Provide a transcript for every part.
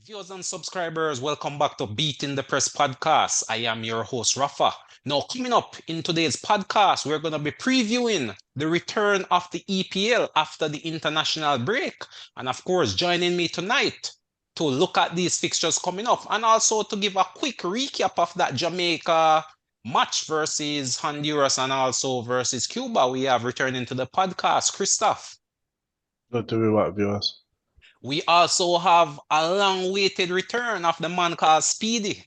Viewers and subscribers, welcome back to Beating the Press podcast. I am your host, Rafa. Now, coming up in today's podcast, we're going to be previewing the return of the EPL after the international break. And of course, joining me tonight to look at these fixtures coming up and also to give a quick recap of that Jamaica match versus Honduras and also versus Cuba. We have returning to the podcast, Christoph. Good to be back, viewers. We also have a long-awaited return of the man called Speedy.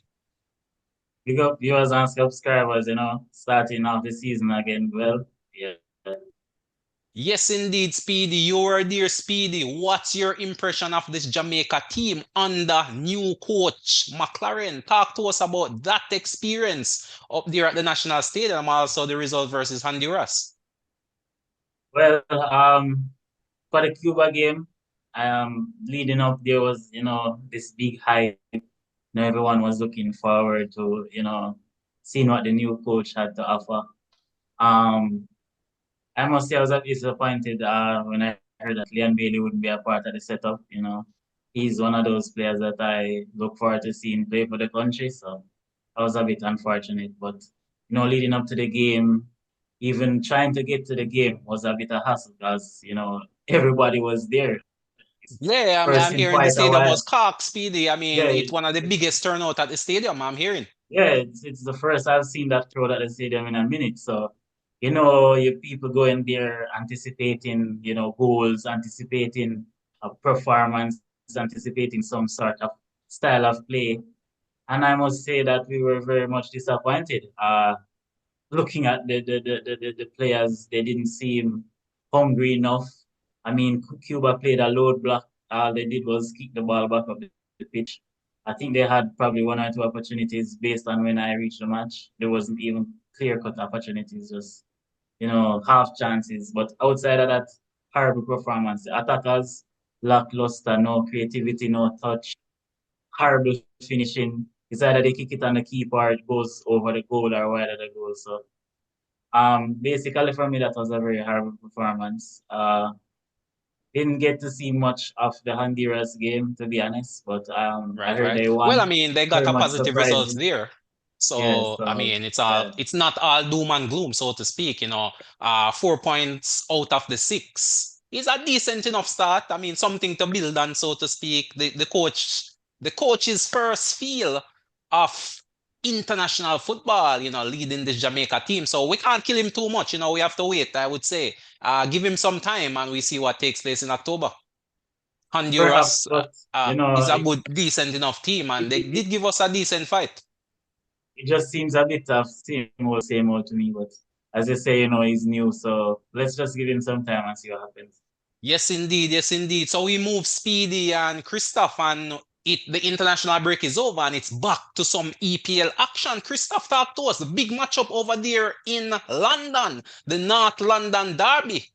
Big up viewers and subscribers, starting off the season again. Well, yeah. Yes, indeed, Speedy. You are dear Speedy. What's your impression of this Jamaica team under new coach McLaren? Talk to us about that experience up there at the National Stadium, also the result versus Honduras. Well, for the Cuba game, leading up there was, this big hype. Everyone was looking forward to, seeing what the new coach had to offer. I must say I was a bit disappointed when I heard that Leon Bailey wouldn't be a part of the setup. He's one of those players that I look forward to seeing play for the country. So I was a bit unfortunate, but leading up to the game, even trying to get to the game was a bit of hassle because everybody was there. Yeah, First I'm in hearing the quite a stadium while. was cocked, Speedy. I mean, Yeah, it's one of the biggest turnout at the stadium, I'm hearing. yeah, it's the first I've seen that crowd at the stadium in a minute. So, your people going there anticipating, goals, anticipating a performance, anticipating some sort of style of play. And I must say that we were very much disappointed. Looking at the players, they didn't seem hungry enough. I mean, Cuba played a load block. All they did was kick the ball back up the pitch. I think they had probably one or two opportunities based on when I reached the match. There wasn't even clear-cut opportunities, just, half chances. But outside of that, horrible performance. The attackers, lackluster, no creativity, no touch, horrible finishing. It's either they kick it on the keeper or it goes over the goal or wide of the goal. So basically for me that was a very horrible performance. Didn't get to see much of the Honduras game to be honest, but I Right, heard right. they Well, I won. mean, they got Very a much positive results surprising. there. Yeah, So, I so mean, yeah. it's not all doom and gloom, so to speak, 4 points out of the six is a decent enough start. I mean, something to build on, so to speak. The coach's first feel of international football, leading this Jamaica team. So we can't kill him too much, we have to wait, I would say. Give him some time and we see what takes place in October. Perhaps, Honduras but is a it, good, decent enough team, and it, they it, did give us a decent fight. it just seems a bit of same old to me. But as you say, he's new, so let's just give him some time and see what happens. Yes, indeed. Yes, indeed. So we move Speedy and Christoph, and the international break is over, and it's back to some EPL action. Christoph, talk to us. The big matchup over there in London, the North London Derby.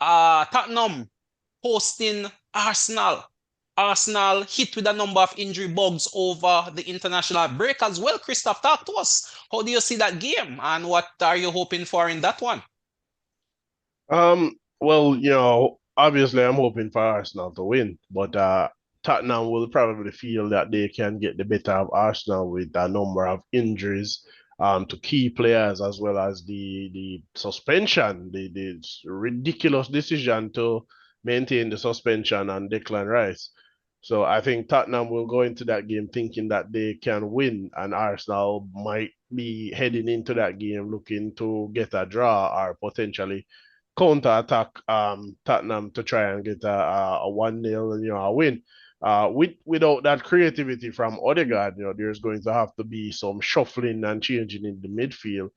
Tottenham hosting Arsenal. Arsenal hit with a number of injury bugs over the international break as well. Christoph, talk to us. How do you see that game, and what are you hoping for in that one? Well, obviously I'm hoping for Arsenal to win, but Tottenham will probably feel that they can get the better of Arsenal with a number of injuries to key players as well as the suspension, the ridiculous decision to maintain the suspension on Declan Rice. So I think Tottenham will go into that game thinking that they can win, and Arsenal might be heading into that game looking to get a draw or potentially counter-attack Tottenham to try and get a 1-0, a win. Without that creativity from Odegaard, there's going to have to be some shuffling and changing in the midfield.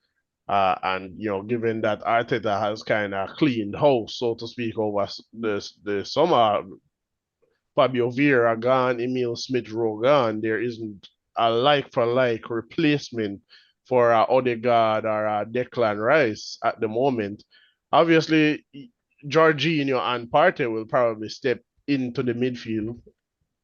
And given that Arteta has kind of cleaned house, so to speak, over the summer, Fabio Vieira gone, Emil Smith-Rowe gone, there isn't a like-for-like replacement for Odegaard or Declan Rice at the moment. Obviously, Jorginho and Partey will probably step into the midfield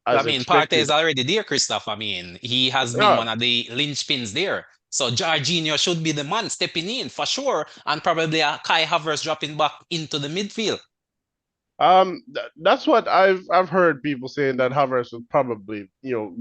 I as mean, Partey is expected. already there, Christoph. I mean, he has been Yeah, one of the linchpins there. So Jorginho should be the man stepping in for sure, and probably Kai Havertz dropping back into the midfield. That's what I've heard people saying that Havertz would probably,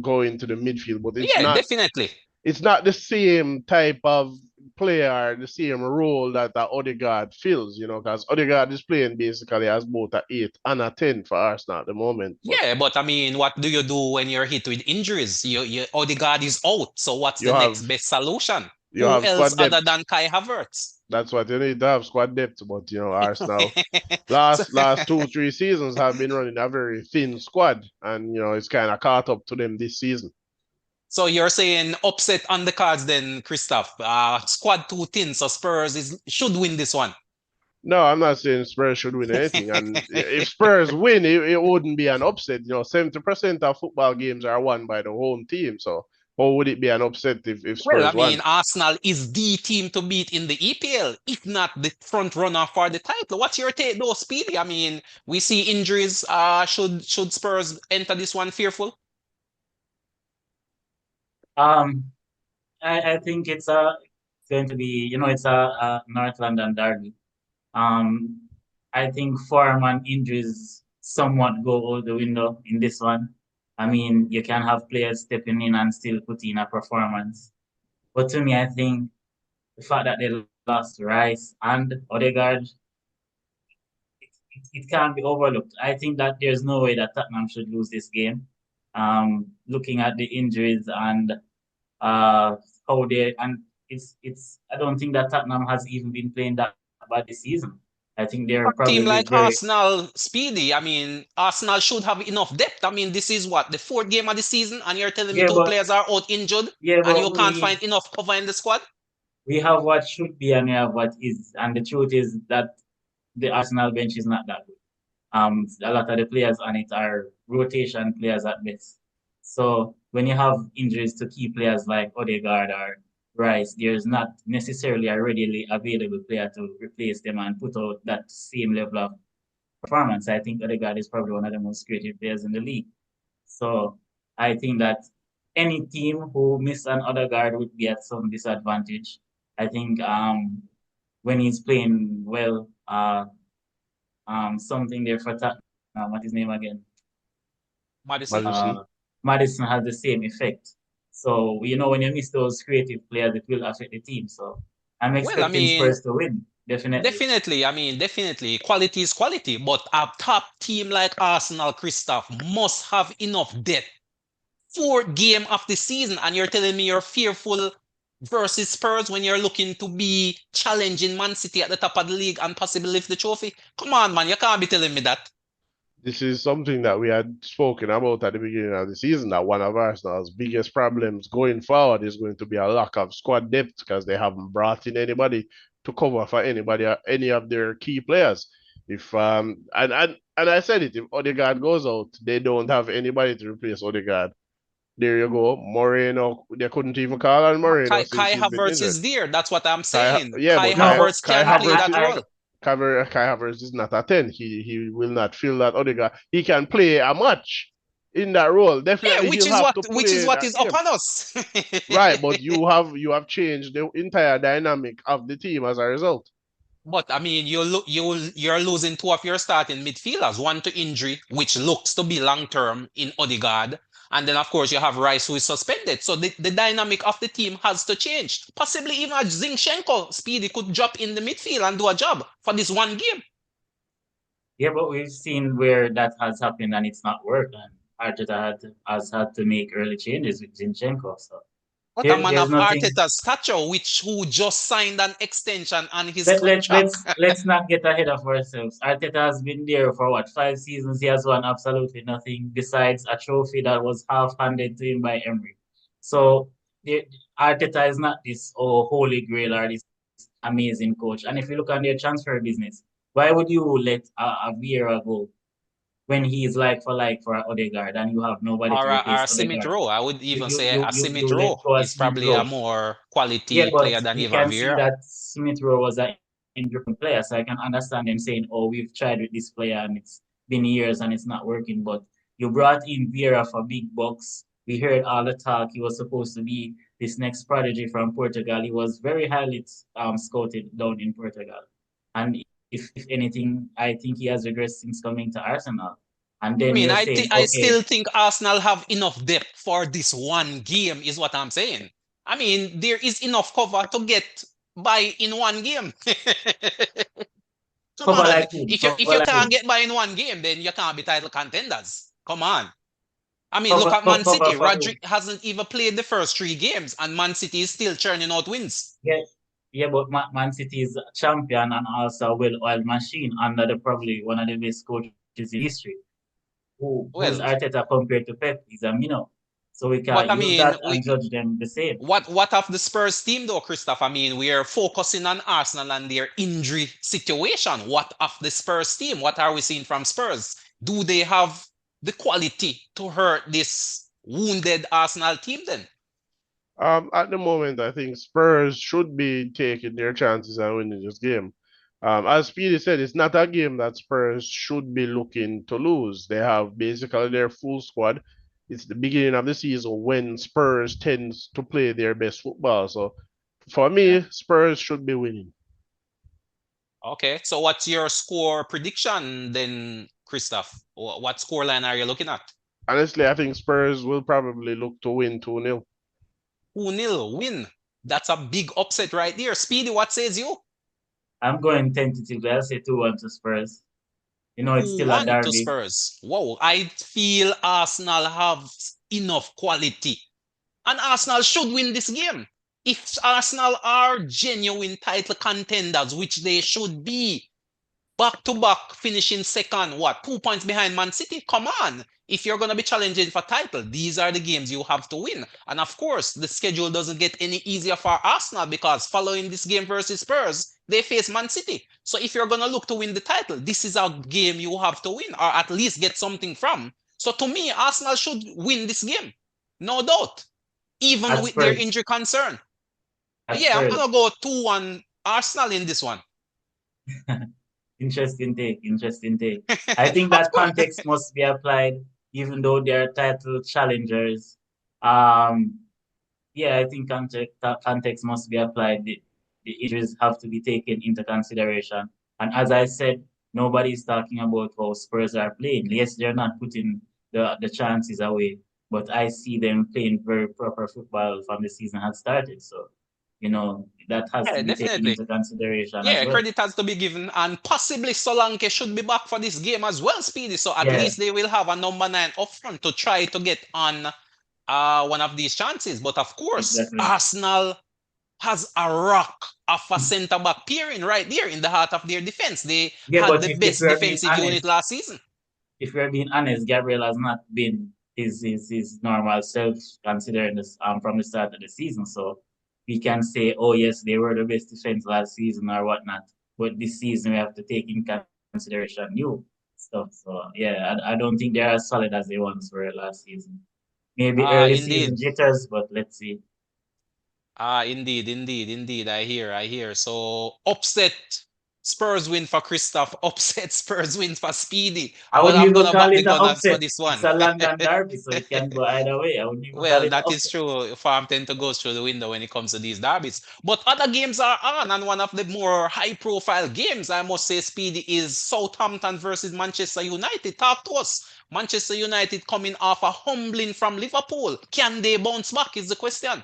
go into the midfield, but Yeah, definitely. it's not the same type of player, the same role that Odegaard fills, because Odegaard is playing basically as both a 8 and a 10 for Arsenal at the moment. But Yeah, but I mean, what do you do when you're hit with injuries? Odegaard is out. So what's you the have next best solution? you Who have else squad other depth. than Kai Havertz? That's what you need to have, squad depth. But Arsenal So, last 2 3 seasons have been running a very thin squad, and it's kind of caught up to them this season. so you're saying upset on the cards then, Christoph. Squad too thin, so Spurs should win this one. No, I'm not saying Spurs should win anything. And if Spurs win, it wouldn't be an upset. 70% of football games are won by the home team. So how would it be an upset if Well, I Spurs mean, won? Arsenal is the team to beat in the EPL, if not the front runner for the title. What's your take, though, Speedy? I mean, we see injuries. Should Spurs enter this one fearful? Um, I think it's going to be, it's a North London derby. Um, I think form and injuries somewhat go out the window in this one. I mean, you can have players stepping in and still put in a performance. But to me, I think the fact that they lost Rice and Odegaard, it can't be overlooked. I think that there's no way that Tottenham should lose this game. Looking at the injuries and uh, how they and it's I don't think that Tottenham has even been playing that bad this season. I think For they're a team probably like very Arsenal, Speedy, I mean, Arsenal should have enough depth. I mean, this is what, the fourth game of the season, and you're telling me yeah, two but players are out injured, yeah, and but you can't find enough cover in the squad? we have what should be and we have what is, and the truth is that the Arsenal bench is not that good. A lot of the players on it are rotation players at best. So when you have injuries to key players like Odegaard or Rice, there's not necessarily a readily available player to replace them and put out that same level of performance. I think Odegaard is probably one of the most creative players in the league. So I think that any team who miss an Odegaard would be at some disadvantage. I think when he's playing well, something there for Tottenham. What his name again? Madison. Madison. Uh, Madison has the same effect. So when you miss those creative players, it will affect the team. So I'm Well, I expecting mean, Spurs to win, definitely. definitely. I mean, definitely. Quality is quality, but a top team like Arsenal, Christoph, must have enough depth. Fourth game of the season, and you're telling me you're fearful versus Spurs when you're looking to be challenging Man City at the top of the league and possibly lift the trophy? Come on, man, you can't be telling me that. This is something that we had spoken about at the beginning of the season, that one of Arsenal's biggest problems going forward is going to be a lack of squad depth because they haven't brought in anybody to cover for anybody or any of their key players. If and I said it, if Odegaard goes out, they don't have anybody to replace Odegaard. There you go. Moreno, they couldn't even call on But Moreno since Kai he's been Havertz injured. is there. That's what I'm saying. Yeah, Kai but No, but Havertz can play that role. Kai Havertz is not a 10. He will not fill that Odegaard. He can play a match in that role. Yeah, Definitely which he'll is have what to which is play what that is up game. on us. Right, but you have changed the entire dynamic of the team as a result. But I mean, you're losing two of your starting midfielders, one to injury, which looks to be long term in Odegaard, and then of course you have Rice who is suspended. So the dynamic of the team has to change. Possibly even a Zinchenko Speedy could drop in the midfield and do a job for this one game. yeah, but we've seen where that has happened and it's not worked, and Arteta has had to make early changes with Zinchenko. So But a there, man there's of nothing. Arteta's stature, which who just signed an extension on his Let, let, contract. let's let's not get ahead of ourselves. Arteta has been there for what, 5 seasons? He has won absolutely nothing besides a trophy that was half-handed to him by Emery. So the, Arteta is not this holy grail or this amazing coach. And if you look at their transfer business, why would you let a Vieira go when he is like for Odegaard and you have nobody to Or replace a Smith Odegaard? Rowe. I would You even you say you a you, Smith you Rowe let go of is Smith probably a Rowe. more Yeah, quality but player than we Ivan can see Vieira. that Smith Rowe was an injured player, so I can understand them saying, "Oh, we've tried with this player and it's been years and it's not working." But you brought in Vieira for big bucks. We heard all the talk. He was supposed to be this next prodigy from Portugal. He was very highly scouted down in Portugal, and if anything, I think he has regressed since coming to Arsenal. And I then mean, you're I saying, I okay, still think Arsenal have enough depth for this one game, is what I'm saying. I mean, there is enough cover to get by in one game. Come cover on. like whom? If Cover you like can't whom? get by in one game, then you can't be title contenders. Come on. I mean, look Cover, at Man cover City. for whom? Rodrick hasn't even played the first 3 games, and Man City is still churning out wins. Yeah, yeah, but Man City is a champion and also a well-oiled machine under the probably one of the best coaches in history. Who's Well, Arteta compared to Pep? He's a minnow. So we but can I use mean, that and judge them the same. what of the Spurs team though, Christoph? I mean, we are focusing on Arsenal and their injury situation. What of the Spurs team? What are we seeing from Spurs? Do they have the quality to hurt this wounded Arsenal team then? At the moment, I think Spurs should be taking their chances and winning this game. As Speedy said, it's not a game that Spurs should be looking to lose. They have basically their full squad. It's the beginning of the season when Spurs tends to play their best football. So for Yeah. me, Spurs should be winning. Okay, so what's your score prediction then, Christoph? What scoreline are you looking at? Honestly, I think Spurs will probably look to win 2-0. 2-0 win. That's a big upset right there. Speedy, what says you? I'm going tentatively. I'll say 2-1 to Spurs. You know, it's still a 2-1 to derby. Spurs. Wow, I feel Arsenal have enough quality. And Arsenal should win this game. If Arsenal are genuine title contenders, which they should be, back to back finishing second, what, 2 points behind Man City? Come on. If you're going to be challenging for title, these are the games you have to win. And of course, the schedule doesn't get any easier for Arsenal because following this game versus Spurs, they face Man City. So if you're going to look to win the title, this is a game you have to win or at least get something from. So to me, Arsenal should win this game. No doubt. Even At with their Spurs. injury concern. At Yeah, I'm Spurs. going to go 2-1 Arsenal in this one. Interesting take. Interesting take. I think Of that course. context must be applied, even though they are title challengers. Um, yeah, I think context must be applied. The injuries have to be taken into consideration. And as I said, nobody's talking about how Spurs are playing. Yes, they're not putting the chances away, but I see them playing very proper football from the season had started. So, that has Yeah, to be taken definitely. into consideration as Yeah, well. credit has to be given, and possibly Solanke should be back for this game as well, Speedy. So at Yeah, least they will have a number 9 up front to try to get on one of these chances. But of course, exactly. Arsenal has a rock of a centre back pairing right there in the heart of their defense. They Yeah, had but the if best we're being defensive unit honest, last season. Gabriel has not been his normal self considering this from the start of the season. So we can say, oh yes, they were the best defense last season or whatnot. But this season we have to take in consideration new stuff. So yeah, I don't think they're as solid as they once were last season. Maybe early season Indeed. jitters, but let's see. Indeed, indeed, indeed. I hear. So upset Spurs win for Christoph, upset Spurs win for Speedy. I Well, wouldn't I'm even gonna back call the it an Gunners for upset. this It's one. a London derby, so it can go either way. I wouldn't even call Well, it an that is upset. true. Farm tend to go through the window when it comes to these derbies. But other games are on, and one of the more high-profile games, I must say, Speedy, is Southampton versus Manchester United. Talk to us. Manchester United coming off a humbling from Liverpool. Can they bounce back? Is the question.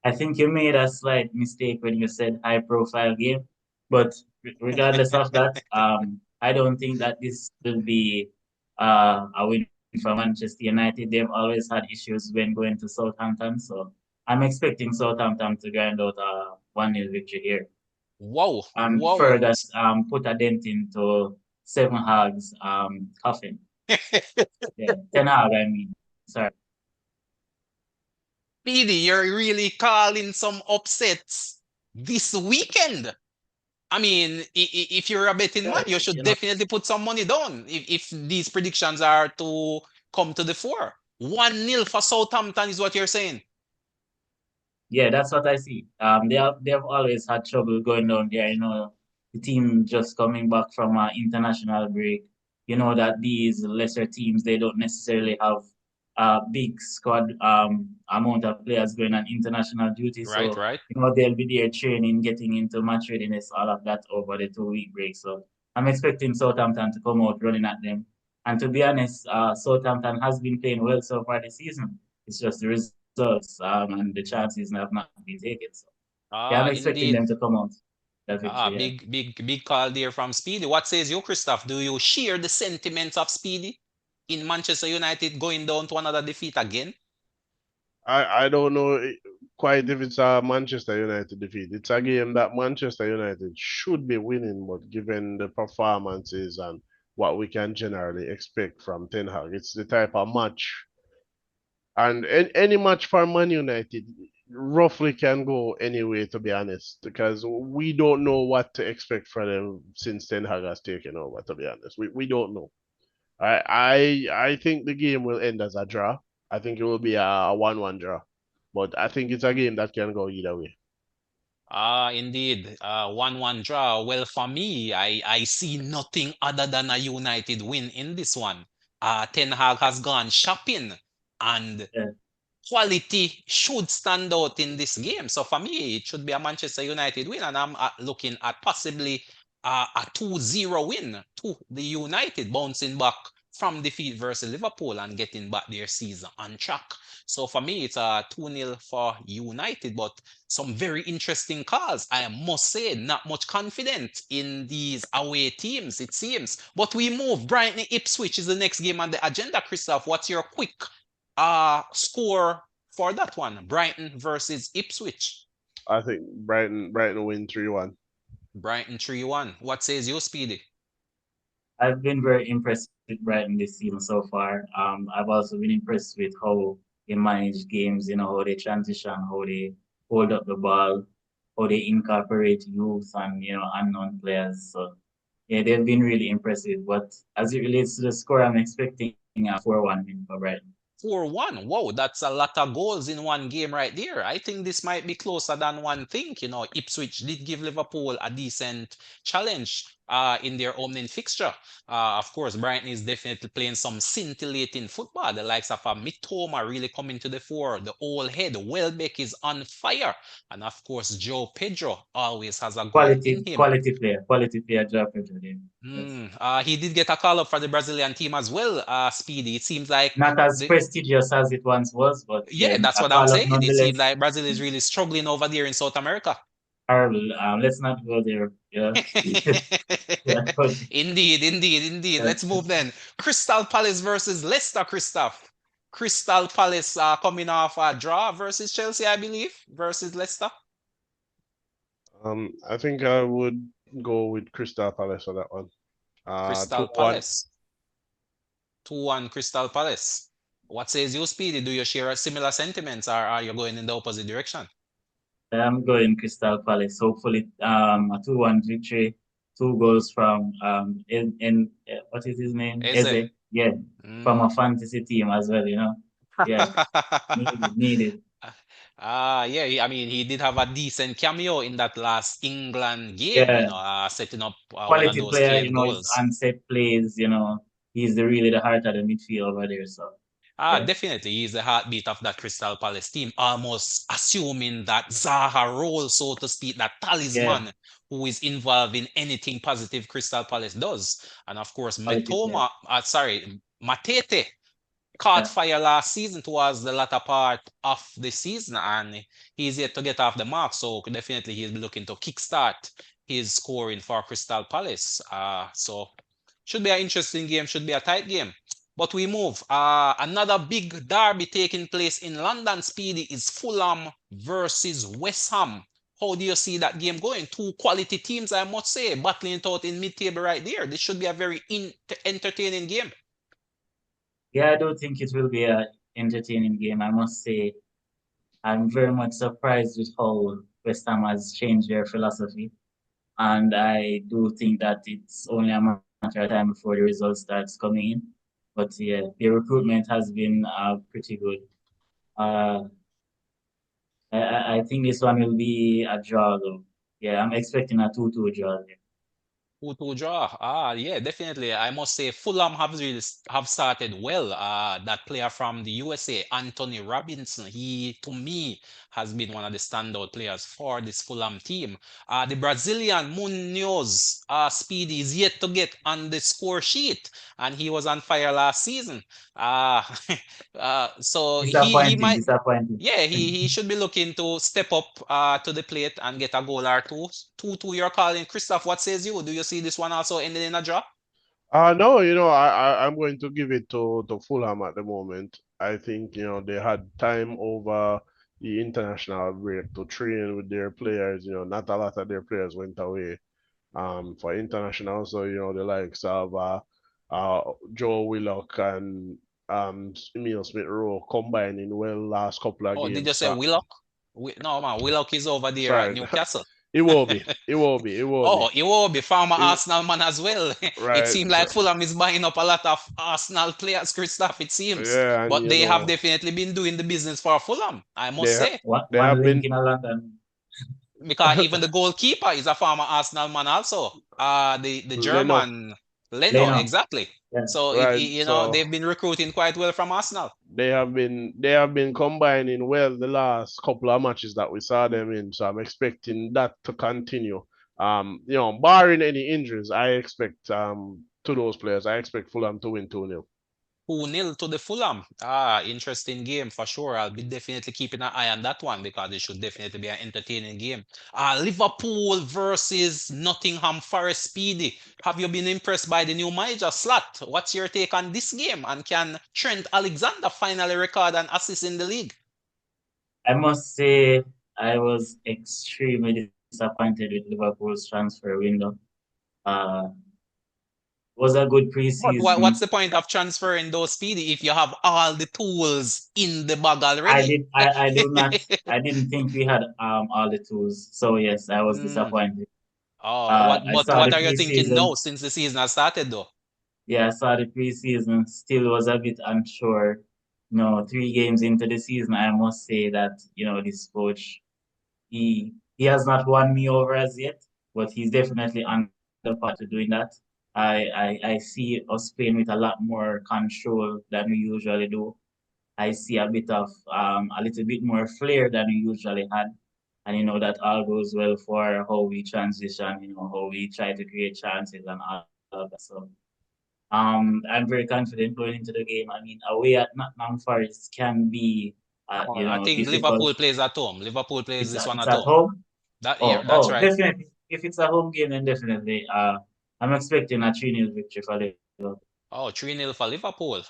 I think you made a slight mistake when you said high profile game. But regardless of that, I don't think that this will be a win for Manchester United. They've always had issues when going to Southampton. So I'm expecting Southampton to grind out a 1-0 victory here. Wow, And wow. further put a dent into Seven Hogs coffin. Yeah, Ten Hag, I mean. Sorry. Speedy, you're really calling some upsets this weekend. I mean, if you're a betting man, Yeah, you should you know. definitely put some money down if these predictions are to come to the fore. 1-0 for Southampton is what you're saying. Yeah, that's what I see. They have always had trouble going down there. The team just coming back from an international break. You know that these lesser teams they don't necessarily have big squad amount of players going on international duty. Right, So, right. they'll be there training, getting into match readiness, all of that over the 2 week break. So I'm expecting Southampton to come out running at them. And to be honest, Southampton has been playing well so far this season. It's just the results and the chances have not been taken. So yeah, I'm expecting them Indeed. to come out that victory. Yeah. Big call there from Speedy. What says you, Christoph? Do you share the sentiments of Speedy in Manchester United going down to another defeat again? I don't know quite if it's a Manchester United defeat. It's a game that Manchester United should be winning, but given the performances and what we can generally expect from Ten Hag, it's the type of match. And any match for Man United roughly can go anyway, to be honest, because we don't know what to expect from them since Ten Hag has taken over, to be honest. We don't know. I think the game will end as a draw. I think it will be a 1-1 draw. But I think it's a game that can go either way. Indeed. 1-1 draw. Well, for me, I see nothing other than a United win in this one. Ten Hag has gone shopping, and Yeah. quality should stand out in this game. So for me, it should be a Manchester United win, and I'm looking at possibly a 2-0 win to the United, bouncing back from defeat versus Liverpool and getting back their season on track. So for me, it's a 2-0 for United, but some very interesting calls. I must say, not much confident in these away teams, it seems. But we move. Brighton Ipswich is the next game on the agenda. Christoph, what's your quick score for that one? Brighton versus Ipswich. I think Brighton win 3-1. Brighton 3-1. What says you, Speedy? I've been very impressed with Brighton this season so far. I've also been impressed with how they manage games, how they transition, how they hold up the ball, how they incorporate youth and, unknown players. So, yeah, they've been really impressive. But as it relates to the score, I'm expecting a 4-1 win for Brighton. 4-1. Wow, that's a lot of goals in one game right there. I think this might be closer than one think. Ipswich did give Liverpool a decent challenge in their opening fixture. Of course, Brighton is definitely playing some scintillating football. The likes of Mitoma really coming to the fore. The old head, Welbeck is on fire. And of course, Joe Pedro always has a goal in him. Quality player, Joao Pedro. Yes. He did get a call up for the Brazilian team as well, Speedy. It seems like Not as the prestigious as it once was, but yeah, yeah, that's a what I'm call up saying. It seems nonetheless. like Brazil is really struggling over there in South America. Horrible. Let's not go there. Yeah. Yeah, but Indeed. yeah. Let's move then. Crystal Palace versus Leicester, Christoph. Crystal Palace coming off a draw versus Chelsea, I believe, versus Leicester. I think I would go with Crystal Palace for that one. Crystal 2-1. Palace. 2-1 Crystal Palace. What says you, Speedy? Do you share similar sentiments or are you going in the opposite direction? I'm going Crystal Palace. Hopefully, a 2-1 victory. 2 goals from what is his name? Eze. Eze. Yeah, from Mm. a fantasy team as well. Yeah, needed. Yeah. I mean, he did have a decent cameo in that last England game. Yeah, Setting up one of quality those player. clean His goals. onset plays. He's really the heart of the midfield over there. So yeah, Definitely, he's the heartbeat of that Crystal Palace team, almost assuming that Zaha role, so to speak, that yeah, talisman who is involved in anything positive Crystal Palace does. And of course, quality player. Matete caught Yeah, fire last season towards the latter part of the season, and he's yet to get off the mark. So definitely, he'll be looking to kickstart his scoring for Crystal Palace. So should be an interesting game, should be a tight game. But we move. Another big derby taking place in London, Speedy, is Fulham versus West Ham. How do you see that game going? Two quality teams, I must say, battling it out in mid-table right there. This should be a very entertaining game. yeah. I don't think it will be a entertaining game. I must say, I'm very much surprised with how West Ham has changed their philosophy. And I do think that it's only a matter of time before the results starts coming in. But yeah, the recruitment has been pretty good. Uh, I think this one will be a draw though. Yeah, I'm expecting a 2-2 draw there. 2-2 draw. Yeah, definitely. I must say Fulham have started well. That player from the USA, Anthony Robinson, he to me has been one of the standout players for this Fulham team. The Brazilian Munoz, Speedy is yet to get on the score sheet, and he was on fire last season. Uh, so he Disappointing, might disappointing. yeah, he should be looking to step up to the plate and get a goal or two. 2-2 you're calling. Christoph, what says you? Do you see this one also ending in a draw? No, I'm going to give it to Fulham at the moment. I think, they had time over the international break to train with their players. Not a lot of their players went away for international. So, the likes of Joe Willock and Emil Smith Rowe combining well last couple of Oh, did you games. say So, Willock? No, man, Willock is over there at sorry, Newcastle. it will be. It will be. It will Oh, be. he will be former It, Arsenal man as well. It right. seems like Fulham is buying up a lot of Arsenal players, Christoph, it seems. Yeah, and But they have definitely been doing the business for Fulham, I must they say. they One have link been in a London. Because even the goalkeeper is a former Arsenal man also. The Leno, German Leno, Leno. exactly. Yeah. So right? they've So been recruiting quite well from Arsenal. they have been combining well the last couple of matches that we saw them in. So I'm expecting that to continue. Barring any injuries, I expect to those players, I expect Fulham to win 2-0. 2-0 to the Fulham. Interesting game for sure. I'll be definitely keeping an eye on that one because it should definitely be an entertaining game. Liverpool versus Nottingham Forest Speedy. Have you been impressed by the new manager Slot? What's your take on this game? And can Trent Alexander finally record an assist in the league? I must say I was extremely disappointed with Liverpool's transfer window. Was a good But what's preseason. the point of transferring those Speedy if you have all the tools in the bag already? I didn't think we had all the tools. So yes, I was Mm. disappointed. Oh, I but saw what the are you thinking preseason. now since the season has started though? Yeah, I saw the preseason. Still was a bit unsure. 3 games into the season, I must say that, this coach, he has not won me over as yet, but he's definitely on the path to doing that. I see us playing with a lot more control than we usually do. I see a bit of a little bit more flair than we usually had. And that all goes well for how we transition, how we try to create chances and all of that. So I'm very confident going into the game. I mean, away at Nottingham Forest can be I think difficult. Liverpool plays at home. Liverpool plays this one It's at at home. home. Yeah, that's right. Definitely. If it's a home game, then definitely. I'm expecting a 3-0 victory for Liverpool. Oh, 3-0 for Liverpool.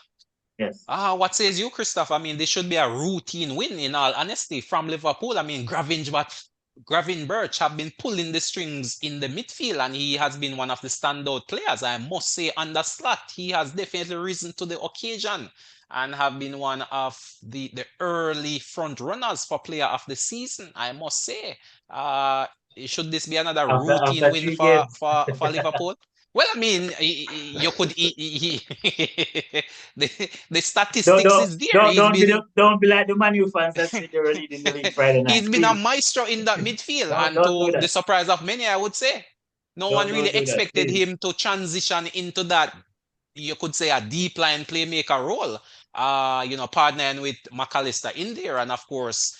Yes. What says you, Christoph? I mean, this should be a routine win, in all honesty, from Liverpool. I mean, Gravenberch have been pulling the strings in the midfield, and he has been one of the standout players. I must say, on the slot, he has definitely risen to the occasion and have been one of the early front runners for player of the season. I must say, uh, should this be another routine After win 3 games. for Liverpool? Well, I mean, you could the Don't statistics don't is there. He's been don't be like the Man U fans that say they were leading the league Friday night. he's been a Please maestro in that midfield, and don't do to the that. surprise of many, I would say, no one really Don't do that, expected please. him to transition into that. You could say a deep line playmaker role. Partnering with McAllister in there, and of course,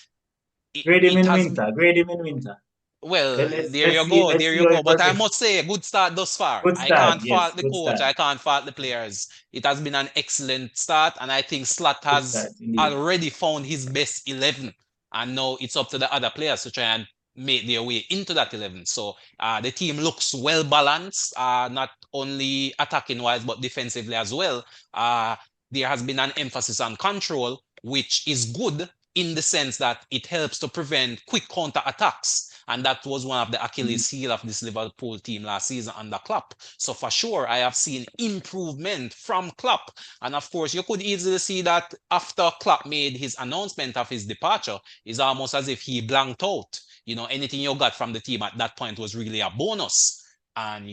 Grade him it in has winter. Grade him in winter. well, there you go, Let's there see you how go. it But I progresses. must say, good start thus far. Good I start, can't yes, fault the good coach. start. I can't fault the players. It has been an excellent start, and I think Slot Good start, has indeed. already found his best 11, and now it's up to the other players to try and make their way into that 11. So the team looks well balanced, not only attacking wise but defensively as well. Uh, there has been an emphasis on control, which is good in the sense that it helps to prevent quick counter attacks. And that was one of the Achilles heel of this Liverpool team last season under Klopp. So for sure, I have seen improvement from Klopp. And of course, you could easily see that after Klopp made his announcement of his departure, it's almost as if he blanked out. Anything you got from the team at that point was really a bonus. And,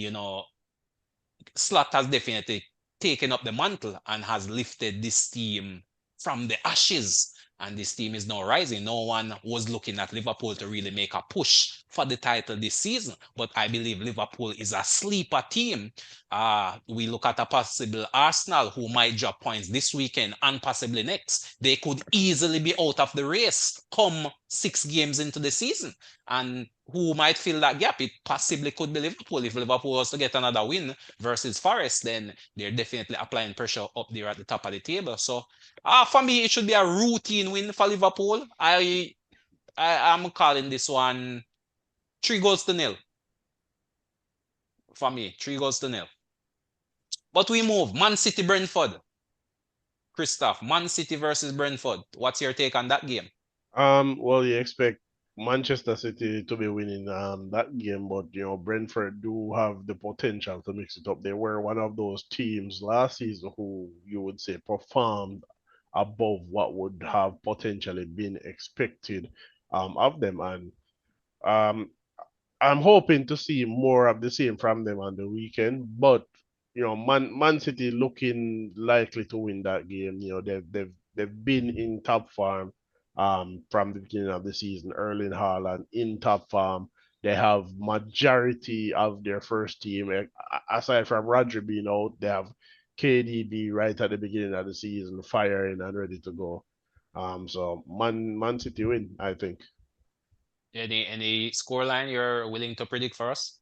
Slot has definitely taken up the mantle and has lifted this team from the ashes. And this team is now rising. No one was looking at Liverpool to really make a push for the title this season. But I believe Liverpool is a sleeper team. We look at a possible Arsenal who might drop points this weekend and possibly next. They could easily be out of the race come 6 games into the season. And who might fill that gap? It possibly could be Liverpool. If Liverpool was to get another win versus Forest, then they're definitely applying pressure up there at the top of the table. So for me, it should be a routine win for Liverpool. I'm calling this one 3 goals to 0. For me, 3 goals to 0. But we move. Man City, Brentford. Christoph, Man City versus Brentford. What's your take on that game? Well, you expect Manchester City to be winning that game, but Brentford do have the potential to mix it up. They were one of those teams last season who you would say performed above what would have potentially been expected of them, and um, I'm hoping to see more of the same from them on the weekend, but Man City looking likely to win that game. They've been in top form from the beginning of the season. Erling Haaland in top form. They have majority of their first team. Aside from Roger being out, they have KDB right at the beginning of the season, firing and ready to go. So Man City win, I think. Any scoreline you're willing to predict for us?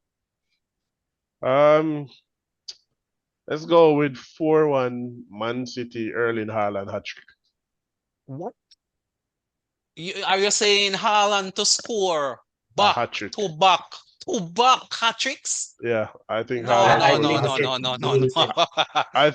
Um, let's go with 4-1 Man City, Erling Haaland hat-trick. What? Are you saying Haaland to score A back hat-trick. to back to back hat tricks? Yeah, I think No, Haaland I no, score a no, believe no, it's hat-trick. no, it. no, I no, believe it's no. it.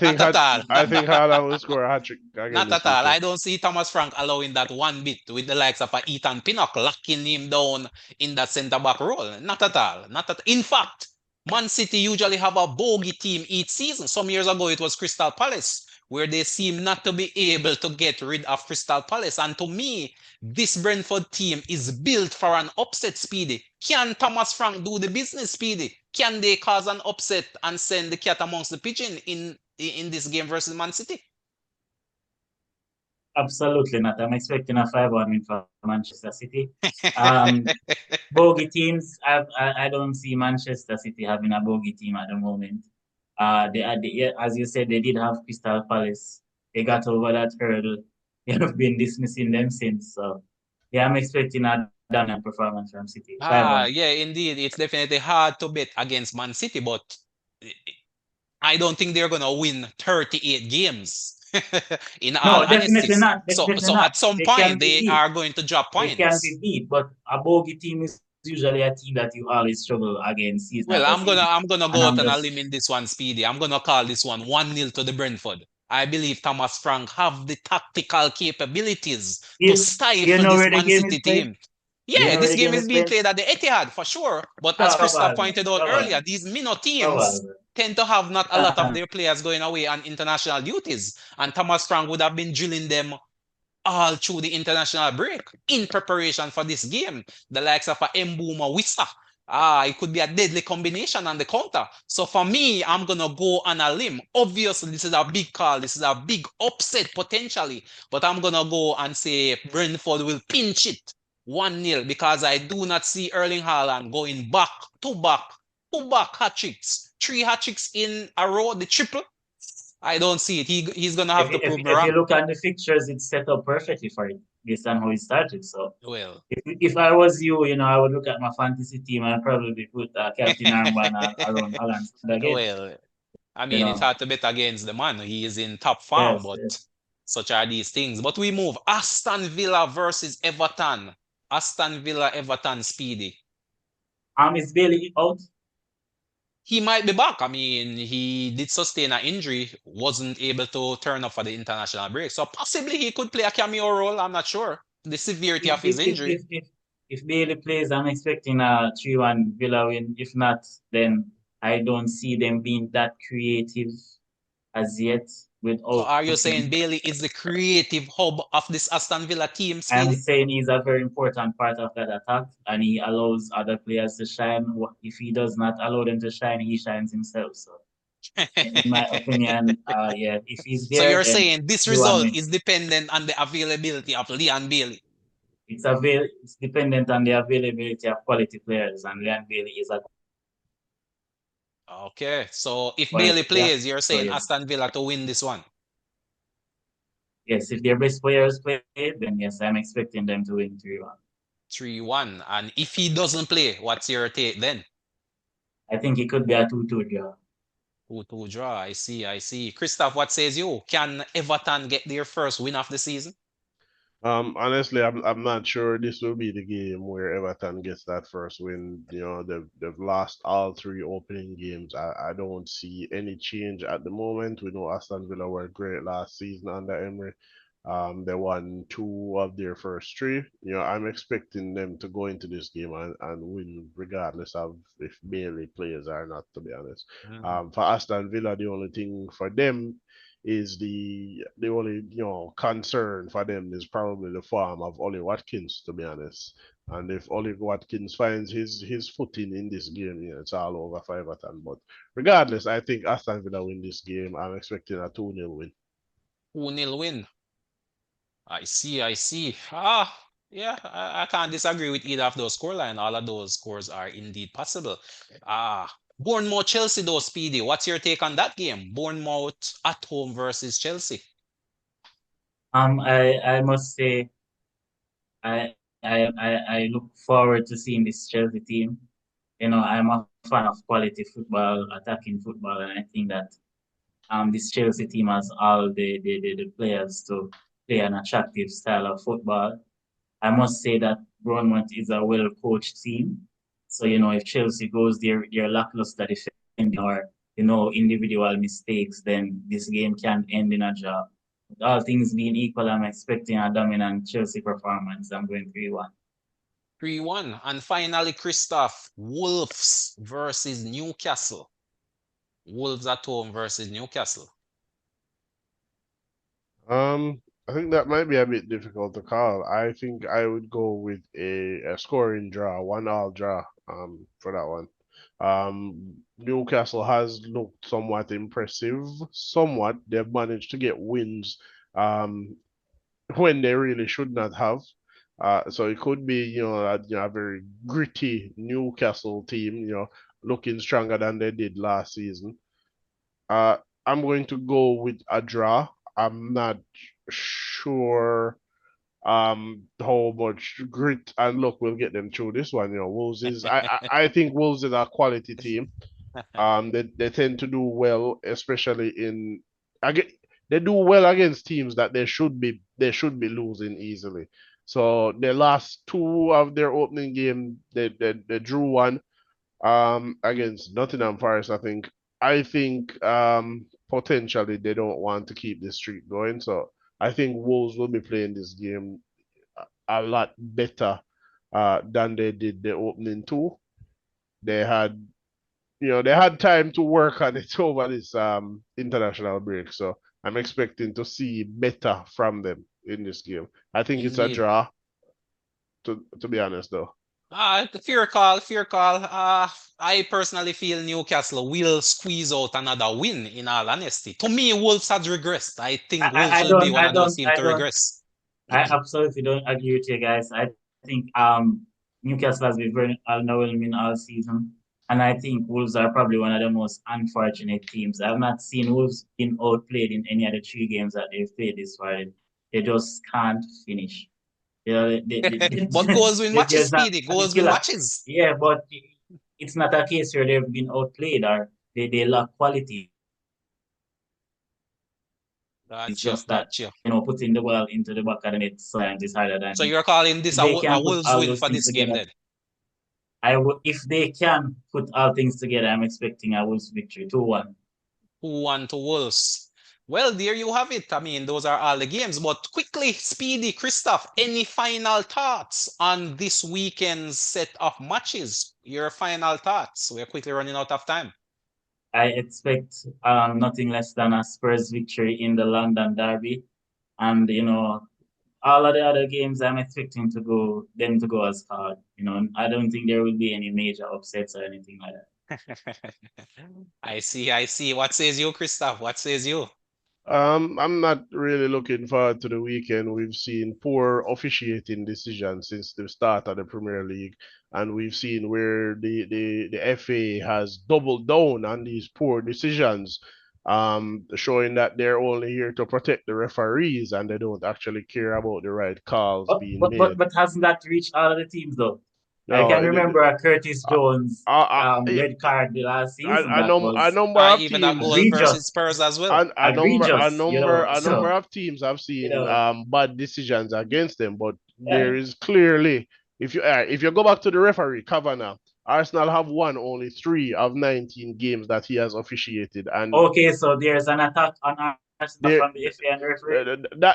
Not at all. I think Haaland will score a hat-trick again Not this at all. I weekend. don't see Thomas Frank allowing that one bit with the likes of a Ethan Pinnock locking him down in that centre back role. Not at all. Not at. In fact, Man City usually have a bogey team each season. Some years ago, it was Crystal Palace, where they seem not to be able to get rid of Crystal Palace. And to me, this Brentford team is built for an upset, Speedy. Can Thomas Frank do the business, Speedy? Can they cause an upset and send the cat amongst the pigeon in this game versus Man City? Absolutely not. I'm expecting a 5-1 win for Manchester City. Um, Bogey teams, I don't see Manchester City having a bogey team at the moment. As you said, they did have Crystal Palace. They got over that hurdle. They have been dismissing them since. So, yeah, I'm expecting a dominant performance from City. 5-1. Yeah, indeed. It's definitely hard to bet against Man City, but I don't think they're gonna win 38 games. In all No, honesty. definitely not. So Definitely so not. at some They can point be they beat. are going to drop They can be points. beat. But a bogey team is usually a team that you always struggle against season Well, after I'm gonna season. I'm gonna And go out I'm on a just limb in this one, Speedy. I'm gonna call this one 1-0 to the Brentford. I believe Thomas Frank have the tactical capabilities to do you stifle know this where the Man game is City played? team. Do you Yeah, know where this the game game is is being played? played at the Etihad for sure. But as Come Christoph on, man. pointed out Come earlier, on. these minnow Come teams on, man. tend to have not a lot of Uh, their players going away on international duties. And Thomas Frank would have been drilling them all through the international break in preparation for this game. The likes of a Mbuma Wissa. It could be a deadly combination on the counter. So for me, I'm gonna go on a limb. Obviously, this is a big call. This is a big upset potentially. But I'm gonna go and say Brentford will pinch it 1-0 because I do not see Erling Haaland going to back hat tricks, 3 hat tricks in a row, the triple. I don't see it. He's gonna have to prove me if you wrong. look at the fixtures, it's set up perfectly for it based on how it started. So Well, if I was you, I would look at my fantasy team and probably put captain armband around Holland's again. well, I You mean, it's know, hard to bet against the man. He is in top form, yes, but yes. such are these things. But we move. Aston Villa versus Everton. Aston Villa, Everton, Speedy. Is Bailey out? He might be back. I mean, he did sustain an injury, wasn't able to turn up for the international break. So possibly he could play a cameo role. I'm not sure. The severity If of his if if injury. if if, if Bailey plays, I'm expecting a 3-1 Villa win. If not, then I don't see them being that creative as yet So without are you saying him. Bailey is the creative hub of this Aston Villa team, I'm Speedy? saying he's a very important part of that attack, and he allows other players to shine. If he does not allow them to shine, he shines himself. So, in my opinion, yeah, if he's So there, you're then saying this 3-1 result win. is dependent on the availability of Leon Bailey. It's dependent on the availability of quality players, and Leon Bailey is a Okay, so if quality Bailey player. plays, you're So saying yes, Aston Villa to win this one. yes, if their best players play, then yes, I'm expecting them to win 3-1. 3-1. And if he doesn't play, what's your take then? I think it could be a 2-2 draw. 2-2 draw. I see, I see. Christoph, what says you? Can Everton get their first win of the season? Honestly, I'm not sure this will be the game where Everton gets that first win. You know, they've lost all three opening games. I don't see any change at the moment. We know Aston Villa were great last season under Emery. They won two of their first three. You know, I'm expecting them to go into this game and win regardless of if Bailey plays or not, to be honest. Mm. For Aston Villa, the only thing for them is the only concern for them is probably the form of Ollie Watkins, to be honest. And if Ollie Watkins finds his footing in this game, it's all over for Everton. But regardless, I think Aston Villa win this game. I'm expecting a 2-0 win. 2-0 win. I see, I see. Yeah, I can't disagree with either of those scoreline. All of those scores are indeed possible. Bournemouth Chelsea though, Speedy. What's your take on that game? Bournemouth at home versus Chelsea. I must say I look forward to seeing this Chelsea team. You know, I'm a fan of quality football, attacking football, and I think that this Chelsea team has all the players to play an attractive style of football. I must say that Bournemouth is a well coached team. So, you know, if Chelsea goes their lackluster defending or, you know, individual mistakes, then this game can end in a draw. All things being equal, I'm expecting a dominant Chelsea performance. I'm going 3-1. 3-1. And finally, Christoph, Wolves versus Newcastle. Wolves at home versus Newcastle. I think that might be a bit difficult to call. I think I would go with a scoring draw, 1-1 draw, for that one. Newcastle has looked somewhat impressive. Somewhat, they've managed to get wins, when they really should not have. So it could be, a very gritty Newcastle team, looking stronger than they did last season. Uh, I'm going to go with a draw. I'm not sure how much grit and luck will get them through this one. Wolves is I think Wolves is a quality team. They tend to do well, especially in again they do well against teams that they should be losing easily. So the last two of their opening game, they drew one against Nottingham Forest, I think. I think potentially they don't want to keep this streak going. So I think Wolves will be playing this game a lot better than they did the opening two. They had they had time to work on it over this international break. So I'm expecting to see better from them in this game. I think it's a Indeed. draw, to be honest though. Fair call, fair call. I personally feel Newcastle will squeeze out another win, in all honesty. To me, Wolves has regressed. I think Wolves I will be don't one I of those don't teams I to don't regress. I absolutely don't agree with you guys. I think Newcastle has been very underwhelming all season. And I think Wolves are probably one of the most unfortunate teams. I've not seen Wolves being outplayed in any of the three games that they've played this far. They just can't finish. You know, But goals win matches, there's not Speedy. a Goals win killer. matches. Yeah, but it's not a case where they've been outplayed or they lack quality. It's Gotcha, just that, gotcha. you know, putting the ball into the back of the net sometimes is harder So than you're calling this if they a can put Wolves all win those for things this game together. then? If they can put all things together, I'm expecting a Wolves victory 2-1. 2-1 to Wolves. Well, there you have it. I mean, those are all the games. But quickly, Speedy, Christoph, any final thoughts on this weekend's set of matches? Your final thoughts. We're quickly running out of time. I expect nothing less than a Spurs victory in the London Derby. And, you know, all of the other games I'm expecting them to go as hard. You know, I don't think there will be any major upsets or anything like that. I see, I see. What says you, Christoph? What says you? I'm not really looking forward to the weekend. We've seen poor officiating decisions since the start of the Premier League, and we've seen where the FA has doubled down on these poor decisions, showing that they're only here to protect the referees and they don't actually care about the right calls But being but but made. but hasn't that reached all of the teams though? I No, can remember a Curtis Jones I, red card the last season that a was number of Even that teams goal versus egregious, Spurs as well. egregious, a number so of teams have you seen know, bad decisions against them, but there yeah. is clearly if you go back to the referee Kavanagh, Arsenal have won only 3 of 19 games that he has officiated, and Okay, so there's an attack on Arsenal there from the FA and the referee.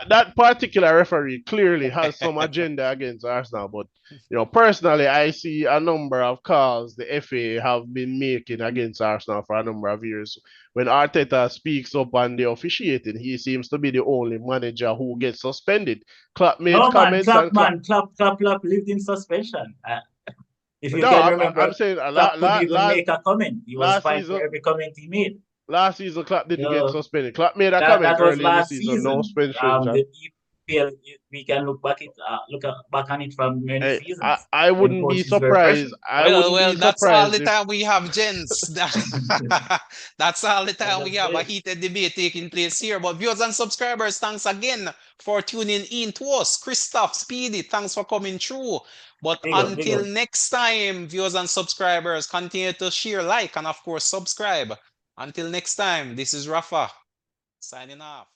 that particular referee clearly has some agenda against Arsenal. But personally, I see a number of calls the FA have been making against Arsenal for a number of years. When Arteta speaks up on the officiating, he seems to be the only manager who gets suspended. Klopp made No comments and Klopp. Clap lived in suspension. If you No, can I'm remember, saying Klopp couldn't even make a comment. He was last fined for season. every comment he made. Last season, Klopp didn't get So suspended. Klopp made a that comment that was early in the last season, no season. suspension. The EPL, we can back on it from many I, seasons I when wouldn't be coaches were surprised. pressured. I Well, wouldn't well, be that's all the surprised if time we have, gents. That's all the I'm time we just have. A saying. heated debate taking place here. But viewers and subscribers, thanks again for tuning in to us. Christoph, Speedy, thanks for coming through. But Big until up. next time, viewers and subscribers, continue to share, like, and of course, subscribe. Until next time, this is Rafa signing off.